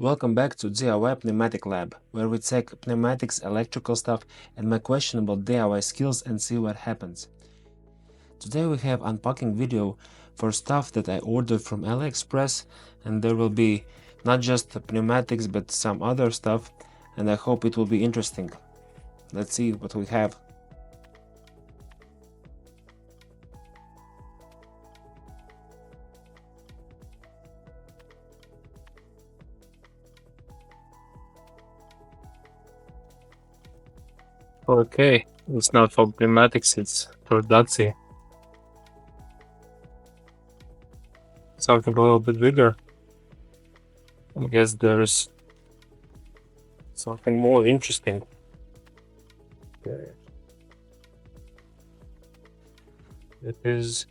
Welcome back to DIY Pneumatic Lab, where we take pneumatics, electrical stuff, and my questionable DIY skills and see what happens. Today we have unpacking video for stuff that I ordered from AliExpress, and there will be not just pneumatics but some other stuff, and I hope it will be interesting. Let's see what we have. Okay, it's not for pneumatics, it's for Datsy. Something a little bit bigger. I guess there's something more interesting. Okay. It is.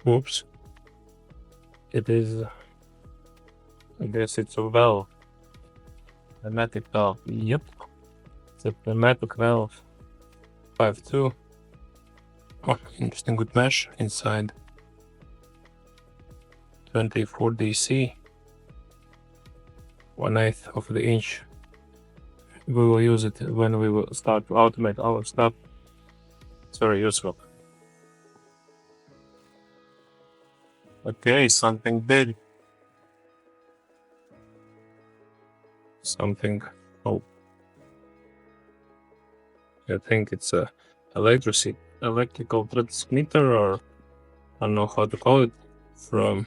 Oops. It is. I guess it's a valve. Pneumatic valve. Yep. It's a pneumatic valve. 5.2. Oh, interesting good mesh inside. 24 DC. 1/8 of the inch. We will use it when we will start to automate our stuff. It's very useful. Okay, something big. Something. Oh, I think it's a electrical transmitter, or I don't know how to call it, from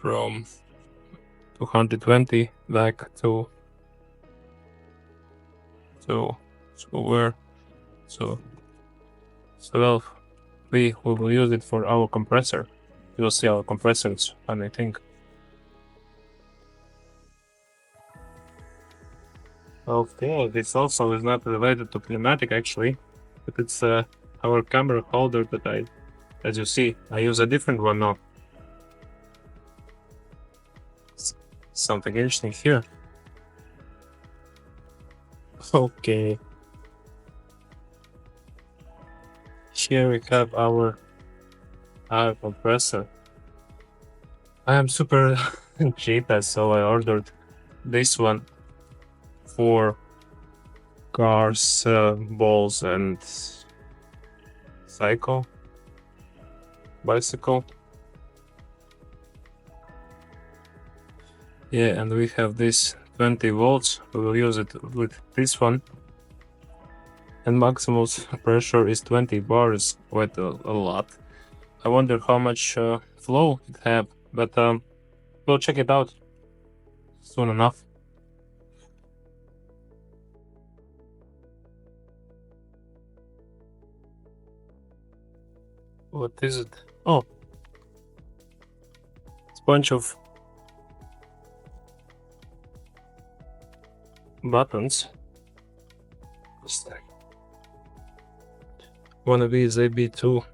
220 back to where? So well, we will use it for our compressor. You will see our compressors, and I think. Okay, this also is not related to pneumatic actually, but it's our camera holder that as you see, I use a different one now. Something interesting here. Okay. Here we have our compressor. I am super cheap, so I ordered this one for cars, balls, and bicycle. Yeah, and we have this 20 volts. We will use it with this one. And maximum pressure is 20 bars, quite a lot. I wonder how much flow it have, but we'll check it out soon enough. What is it? Oh, it's a bunch of buttons. One of these AB2.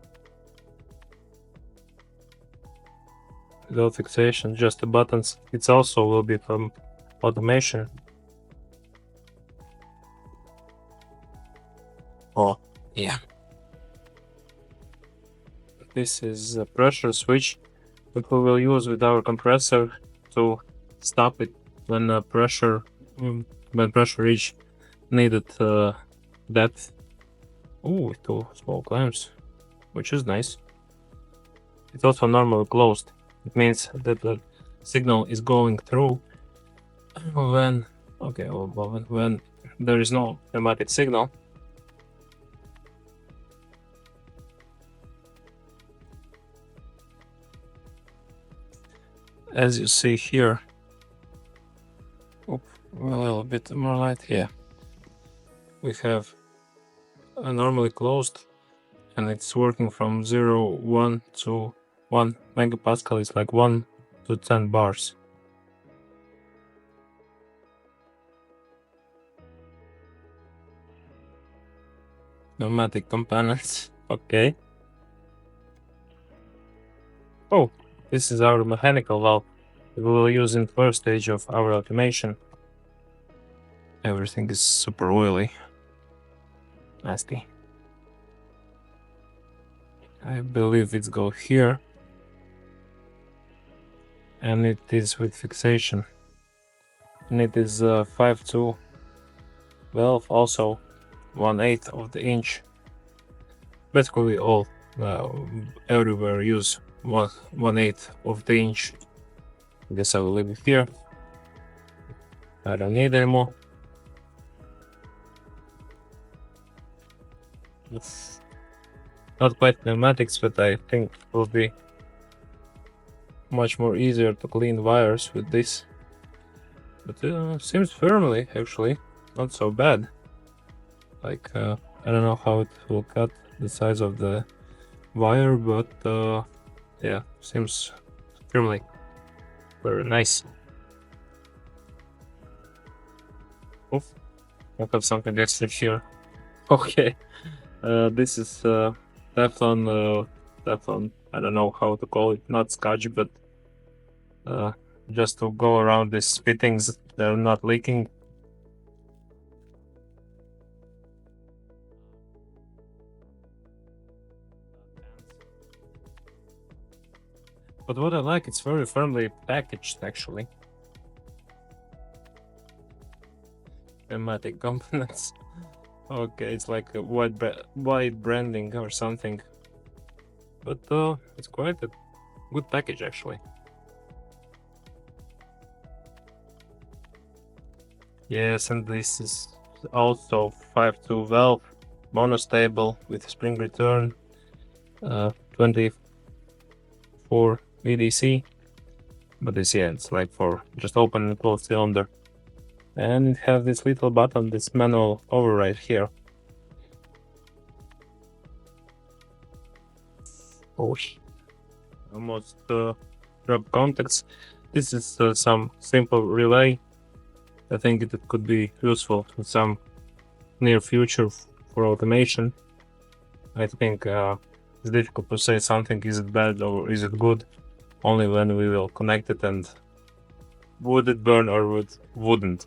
Without fixation, just the buttons. It also will be from automation. Oh, yeah. This is a pressure switch that we will use with our compressor to stop it when pressure reach needed depth. Ooh, 2 small clamps, which is nice. It's also normally closed. It means that the signal is going through when there is no pneumatic signal. As you see here, a little bit more light here. We have a normally closed, and it's working from 0, 1 to 1 megapascal. Is like 1 to 10 bars. Pneumatic components. Okay. Oh, this is our mechanical valve that we will use in the first stage of our automation. Everything is super oily. Nasty. I believe it's go here. and it is with fixation, and it is 5.2 valve, also 1/8 of the inch. Basically all everywhere use 1/8 of the inch. I guess I will leave it here. I don't need anymore. It's not quite pneumatics, but I think it will be much more easier to clean wires with this. But seems firmly, actually, not so bad. Like I don't know how it will cut the size of the wire, but yeah, seems firmly very nice. Oof, I have something extra here. Okay, this is Teflon. Teflon. I don't know how to call it. Not scotch, but just to go around these fittings, they're not leaking. But what I like, it's very firmly packaged, actually. Pneumatic components. Okay, it's like a white branding or something. But it's quite a good package, actually. Yes, and this is also 5.2 valve, monostable with spring return, 24 VDC. But this, yeah, it's like for just open and close cylinder. And it has this little button, this manual override here. Oh, almost drop contacts. This is some simple relay. I think it could be useful in some near future for automation. I think it's difficult to say something is it bad or is it good only when we will connect it, and would it burn or wouldn't.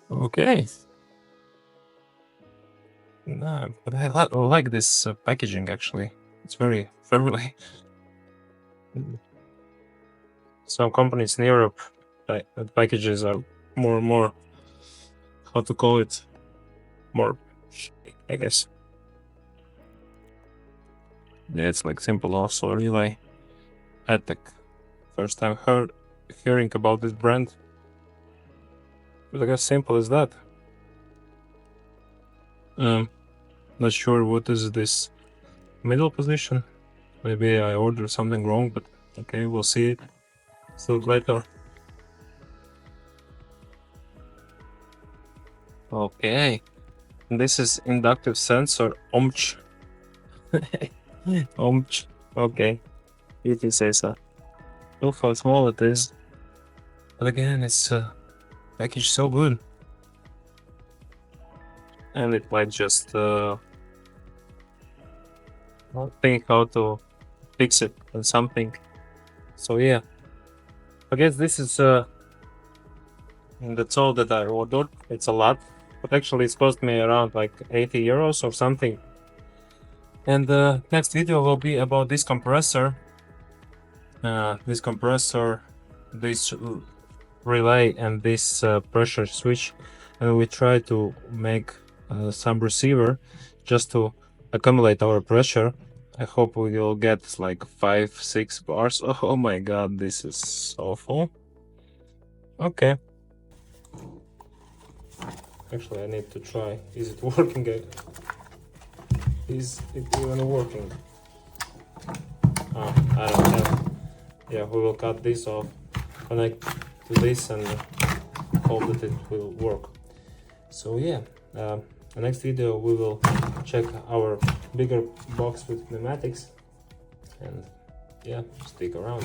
Okay. No, but I like this packaging, actually. It's very friendly. Some companies in Europe, packages are more, how to call it, more, I guess. Yeah, it's like simple also relay. AdTech. First time hearing about this brand. But I guess simple as that. Not sure what is this middle position. Maybe I ordered something wrong, but okay, we'll see it later. Okay, this is inductive sensor OMCH. OMCH. Okay, it says that. Look how small it is. But again, it's packaged so good. And it might just think how to fix it or something. So yeah, I guess this is that's all that I ordered. It's a lot, but actually it's cost me around like 80 euros or something. And the next video will be about this compressor. This relay and this pressure switch, and we try to make some receiver just to accumulate our pressure. I hope we will get like 5-6 bars. Oh my god, this is awful. Okay. Actually, I need to try. Is it working? Is it even working? I don't have. Yeah, we will cut this off, connect to this, and hope that it will work. So yeah, the next video we will check our bigger box with pneumatics, and yeah, stick around.